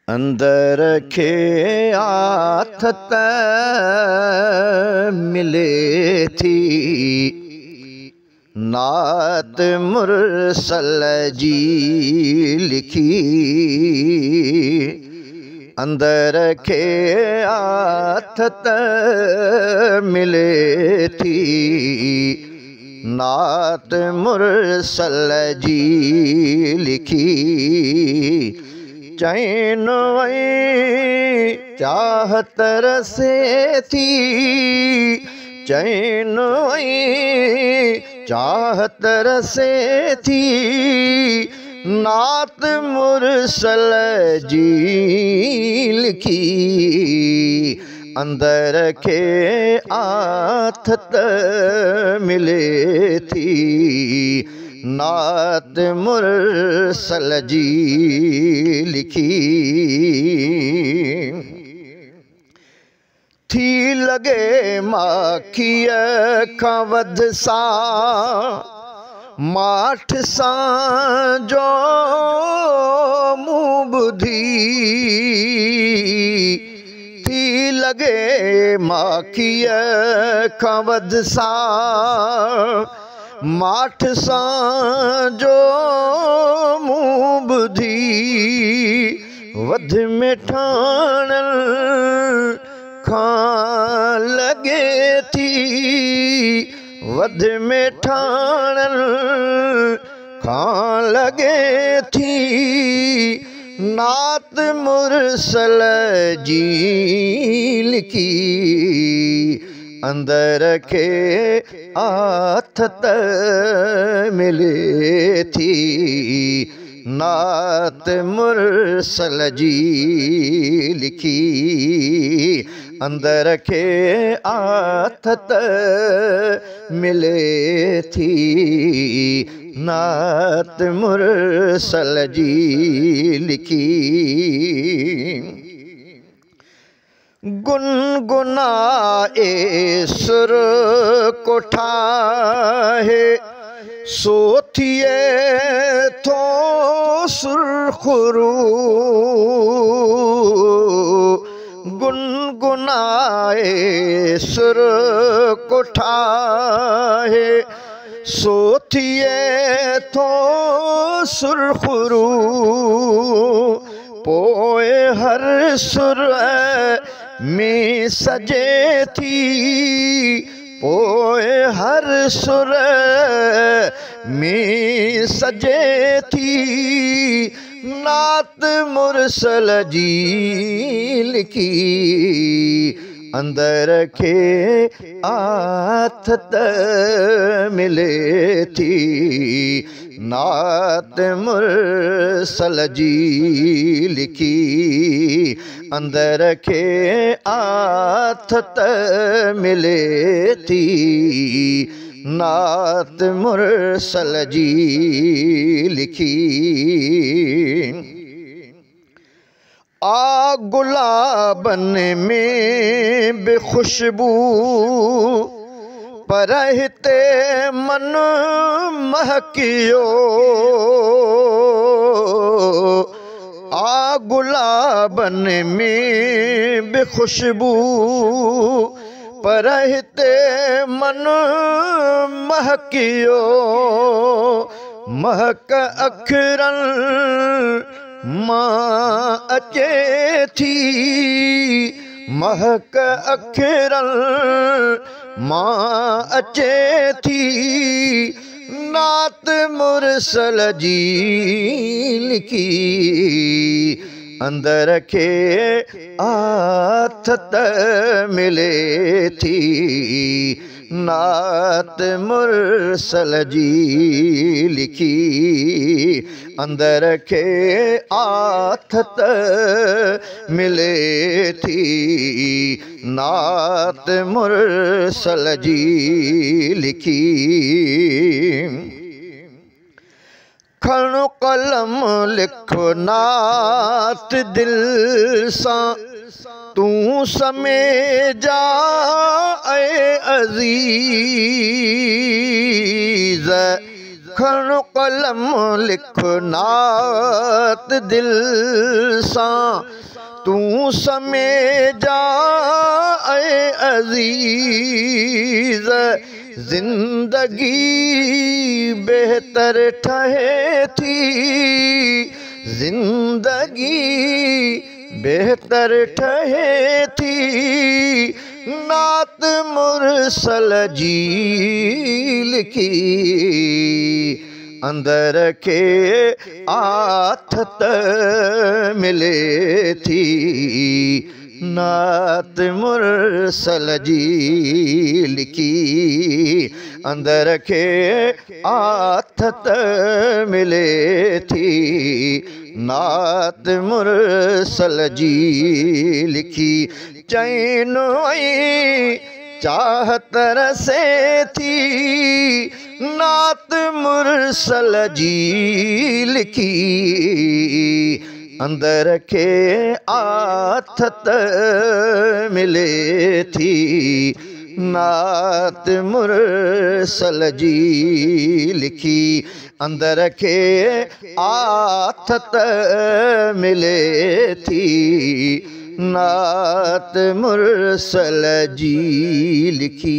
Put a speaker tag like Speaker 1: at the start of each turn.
Speaker 1: अंदर खे आथत मिले थी, नात मुरसल जी लिखी। अंदर खे आथत मिले थी, नात मुरसल जी लिखी। चैन वही चाहत रसे थी, चैन वही चाहत रसे थी, नात मुरसल जी लिखी। अंदर के आथत मिले थी, नात मुरसल जी लिखी। थी लगे माखीअ खां वध सां, माठ सां जो मुँह ॿुधी। थी लगे माखीअ खां वध सां, माठ सां जो मुँह ॿुधी। वध में ठाणल खां लगे थी, वध में ठाणल खां लगे थी, नात मुरसल जी लिखी। अंदर के आथत मिले थी, नात मुरसल जी लिखी। अंदर के आथत मिले थी, नात मुरसल जी लिखी। गुनगुनाए सुर को ठाहे, सोथिए थो सुरखुरू। गुनगुनाए सुर को ठाहे, सोथिए थो सुरखुरू। पोए हर सुर में सजे थी, पोए हर सुर में सजे थी, नात मुरसल जी लिखी। अंदर के आथत मिले थी, नात मुरसल जी लिखी। अंदर के आथत मिले थी, नात मुरसल जी लिखी। आ गुलाबन में बेखुशबू, पर हिते मन महकियो। आ गुलाबन में बेखुशबू, पर हिते मन महकियो। महक अखरन मां अचे थी, महक अखरन मां अचे थी, नात मुरसल जी लिखी। अंदर के आथत मिले थी, नात मुरसल जी लिखी। अंदर के आथत मिले थी, नात मुरसल जी लिखी। खणो कलम लिखो नात दिल सां, तू समे जा ऐ अज़ीज़। खण कलम लिख नात दिल सां तू समेजा ऐ अज़ीज़ ज़िंदगी बेहतर ठहे थी ज़िंदगी बेहतर ठहे थी नात मुरसल जी लिखी अंदर के आथत मिले थी नात मुरसल जी लिखी अंदर के आथत मिले थी नात मुरसल जी लिखी चैन चाहत रसे थी नात मुरसल जी लिखी अंदर के आथत मिले थी नात मुरसल जी लिखी अंदर के आथत मिले थी नात मुरसल जी लिखी।